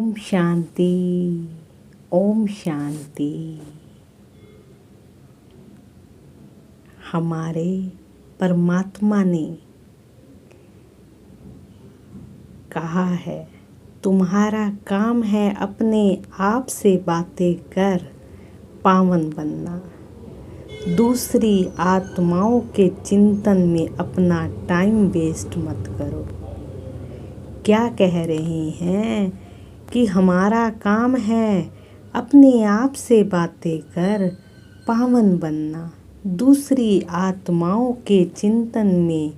ओम शांति, ओम शांति। हमारे परमात्मा ने कहा है, तुम्हारा काम है अपने आप से बातें कर पावन बनना। दूसरी आत्माओं के चिंतन में अपना टाइम वेस्ट मत करो। क्या कह रहे हैं कि हमारा काम है अपने आप से बातें कर पावन बनना। दूसरी आत्माओं के चिंतन में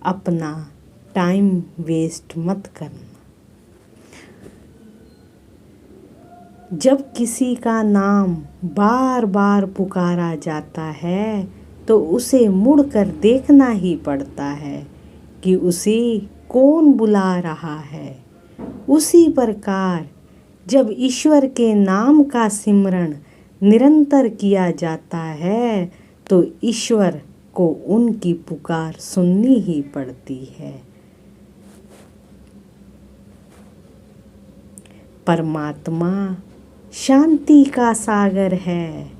अपना टाइम वेस्ट मत करना। जब किसी का नाम बार बार पुकारा जाता है तो उसे मुड़कर देखना ही पड़ता है कि उसे कौन बुला रहा है। उसी प्रकार जब ईश्वर के नाम का सिमरण निरंतर किया जाता है तो ईश्वर को उनकी पुकार सुननी ही पड़ती है। परमात्मा शांति का सागर है।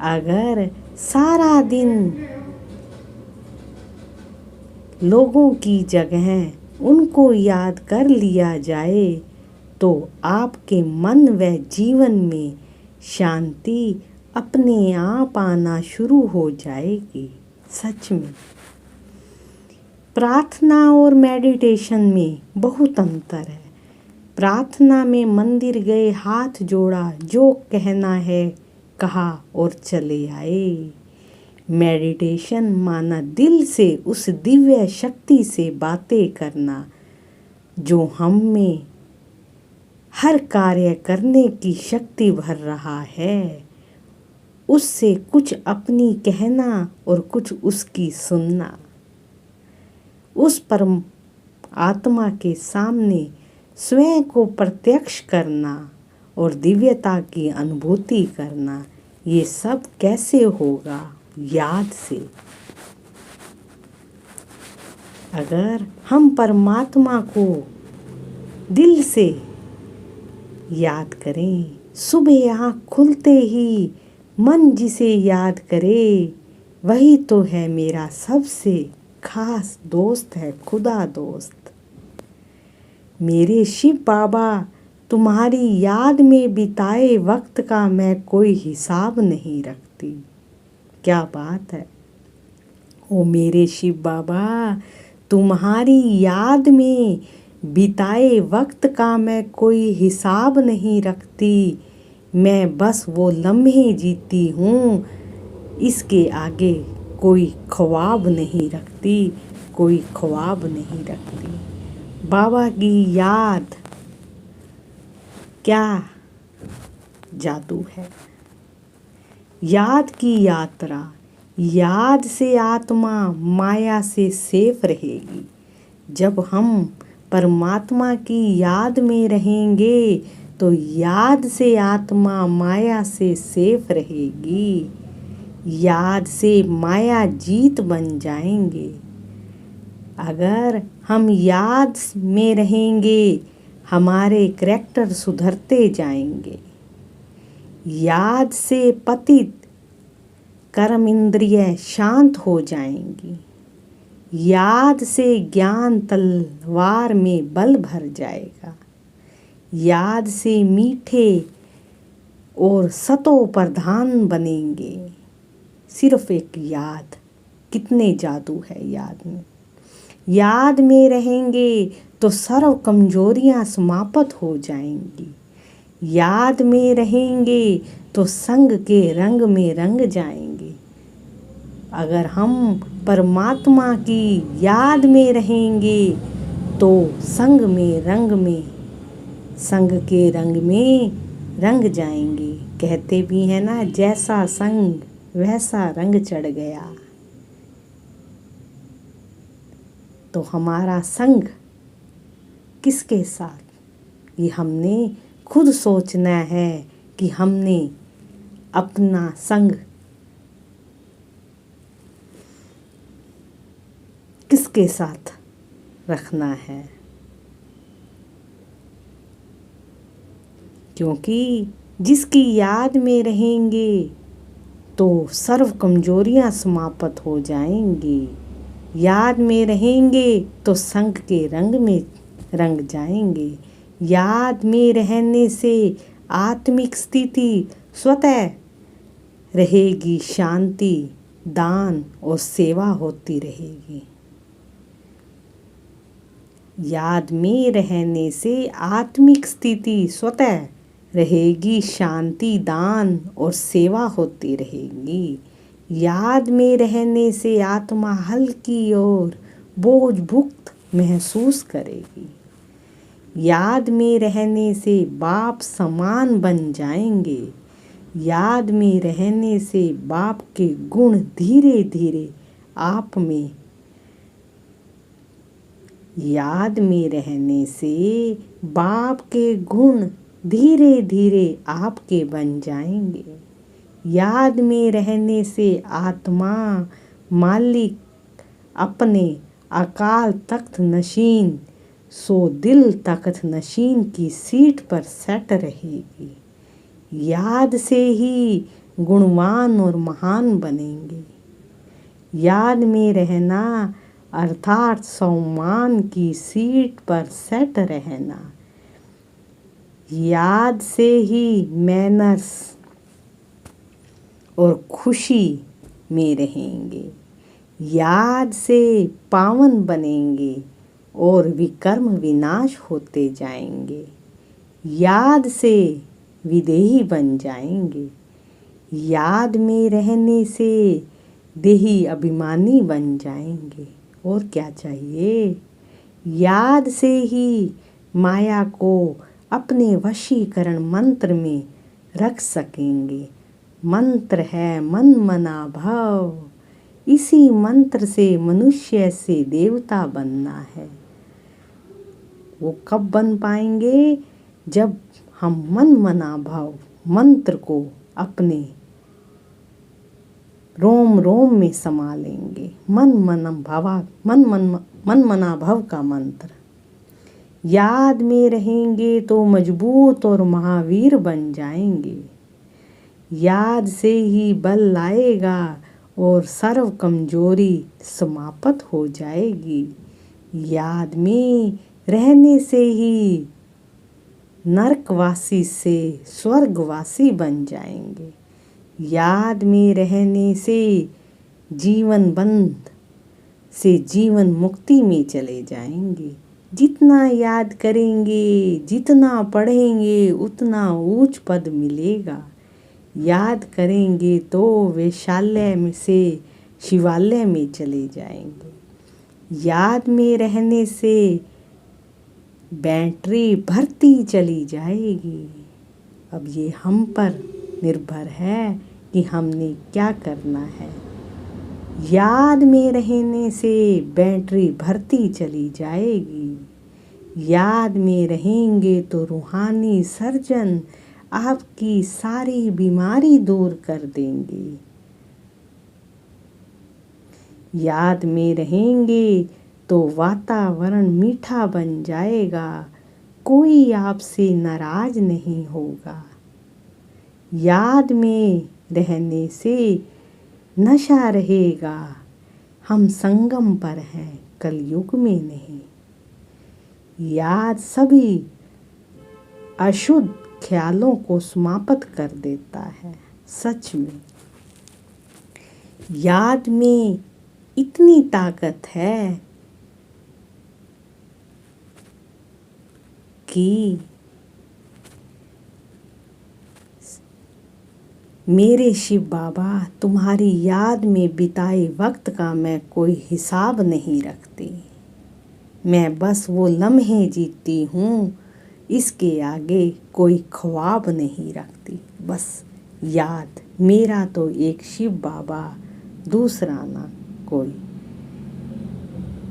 अगर सारा दिन लोगों की जगह उनको याद कर लिया जाए तो आपके मन व जीवन में शांति अपने आप आना शुरू हो जाएगी। सच में प्रार्थना और मेडिटेशन में बहुत अंतर है। प्रार्थना में मंदिर गए, हाथ जोड़ा, जो कहना है कहा और चले आए। मेडिटेशन माना दिल से उस दिव्य शक्ति से बातें करना जो हम में हर कार्य करने की शक्ति भर रहा है। उससे कुछ अपनी कहना और कुछ उसकी सुनना। उस परम आत्मा के सामने स्वयं को प्रत्यक्ष करना और दिव्यता की अनुभूति करना, ये सब कैसे होगा? याद से। अगर हम परमात्मा को दिल से याद करें, सुबह आँख खुलते ही मन जिसे याद करे वही तो है मेरा सबसे खास दोस्त है, खुदा दोस्त। मेरे शिव बाबा तुम्हारी याद में बिताए वक्त का मैं कोई हिसाब नहीं रखती। क्या बात है। ओ मेरे शिव बाबा, तुम्हारी याद में बिताए वक्त का मैं कोई हिसाब नहीं रखती। मैं बस वो लम्हे जीती हूँ, इसके आगे कोई ख्वाब नहीं रखती, कोई ख्वाब नहीं रखती। बाबा की याद क्या जादू है। याद की यात्रा, याद से आत्मा माया से सेफ रहेगी। जब हम परमात्मा की याद में रहेंगे तो याद से आत्मा माया से सेफ रहेगी। याद से माया जीत बन जाएंगे। अगर हम याद में रहेंगे हमारे करैक्टर सुधरते जाएंगे। याद से पतित कर्म इंद्रिय शांत हो जाएंगी। याद से ज्ञान तलवार में बल भर जाएगा। याद से मीठे और सतो प्रधान बनेंगे। सिर्फ एक याद, कितने जादू है याद में। याद में रहेंगे तो सर्व कमजोरियां समाप्त हो जाएंगी। याद में रहेंगे तो संग के रंग में रंग जाएंगे। अगर हम परमात्मा की याद में रहेंगे तो संग के रंग में रंग जाएंगे। कहते भी हैं ना, जैसा संग वैसा रंग चढ़ गया। तो हमारा संग किसके साथ, ये हमने खुद सोचना है कि हमने अपना संग किसके साथ रखना है। क्योंकि जिसकी याद में रहेंगे तो सर्व कमजोरियां समाप्त हो जाएंगी। याद में रहेंगे तो संग के रंग में रंग जाएंगे। याद में रहने से आत्मिक स्थिति स्वतः रहेगी, शांति, दान और सेवा होती रहेगी। याद में रहने से आत्मिक स्थिति स्वतः रहेगी, शांति, दान और सेवा होती रहेगी। याद में रहने से आत्मा हल्की और बोझ मुक्त महसूस करेगी। याद में रहने से बाप समान बन जाएंगे। याद में रहने से बाप के गुण धीरे धीरे आप में याद में रहने से बाप के गुण धीरे धीरे आपके बन जाएंगे। याद में रहने से आत्मा मालिक अपने अकाल तख्त नशीन सो दिल तख्त नशीन की सीट पर सेट रहेगी। याद से ही गुणवान और महान बनेंगे। याद में रहना अर्थात सम्मान की सीट पर सेट रहना। याद से ही मैनर्स और खुशी में रहेंगे। याद से पावन बनेंगे और विकर्म विनाश होते जाएंगे। याद से विदेही बन जाएंगे। याद में रहने से देही अभिमानी बन जाएंगे। और क्या चाहिए? याद से ही माया को अपने वशीकरण मंत्र में रख सकेंगे। मंत्र है मन मना भव। इसी मंत्र से मनुष्य से देवता बनना है। वो कब बन पाएंगे? जब हम मन मना भव मंत्र को अपने रोम रोम में समा लेंगे। मन मना भव का मंत्र याद में रहेंगे तो मजबूत और महावीर बन जाएंगे। याद से ही बल आएगा और सर्व कमजोरी समाप्त हो जाएगी। याद में रहने से ही नरकवासी से स्वर्गवासी बन जाएंगे। याद में रहने से जीवन बंध से जीवन मुक्ति में चले जाएंगे। जितना याद करेंगे, जितना पढ़ेंगे, उतना ऊंच पद मिलेगा। याद करेंगे तो वैशाल्य में से शिवालय में चले जाएंगे। याद में रहने से बैटरी भरती चली जाएगी। अब ये हम पर निर्भर है कि हमने क्या करना है। याद में रहने से बैटरी भरती चली जाएगी। याद में रहेंगे तो रूहानी सर्जन आपकी सारी बीमारी दूर कर देंगे। याद में रहेंगे तो वातावरण मीठा बन जाएगा। कोई आपसे नाराज नहीं होगा। याद में रहने से नशा रहेगा। हम संगम पर हैं, कलयुग में नहीं। याद सभी अशुद्ध ख्यालों को समाप्त कर देता है। सच में याद में इतनी ताकत है कि मेरे शिव बाबा तुम्हारी याद में बिताए वक्त का मैं कोई हिसाब नहीं रखती। मैं बस वो लम्हे जीती हूँ, इसके आगे कोई ख्वाब नहीं रखती। बस याद मेरा तो एक शिव बाबा, दूसरा ना कोई।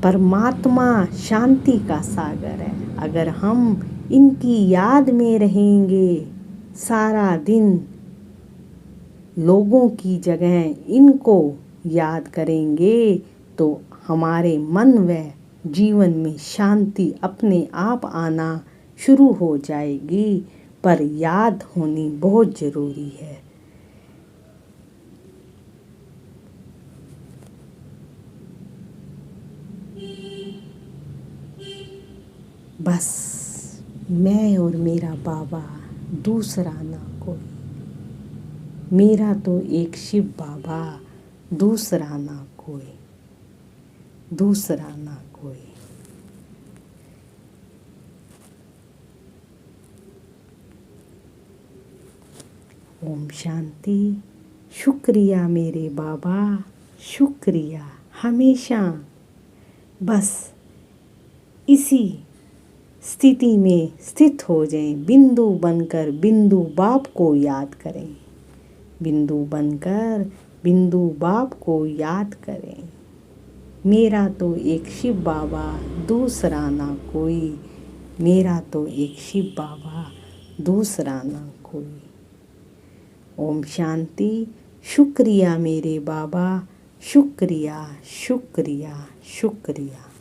परमात्मा शांति का सागर है। अगर हम इनकी याद में रहेंगे, सारा दिन लोगों की जगह इनको याद करेंगे तो हमारे मन व जीवन में शांति अपने आप आना शुरू हो जाएगी। पर याद होनी बहुत ज़रूरी है। बस मैं और मेरा बाबा, दूसरा ना कोई। मेरा तो एक शिव बाबा, दूसरा ना कोई, दूसरा ना कोई। ओम शांति। शुक्रिया मेरे बाबा, शुक्रिया हमेशा। बस इसी स्थिति में स्थित हो जाएं, बिंदु बनकर बिंदु बाप को याद करें, बिंदु बनकर बिंदु बाप को याद करें। मेरा तो एक शिव बाबा, दूसरा ना कोई। मेरा तो एक शिव बाबा, दूसरा ना कोई। ओम शांति। शुक्रिया मेरे बाबा, शुक्रिया शुक्रिया शुक्रिया।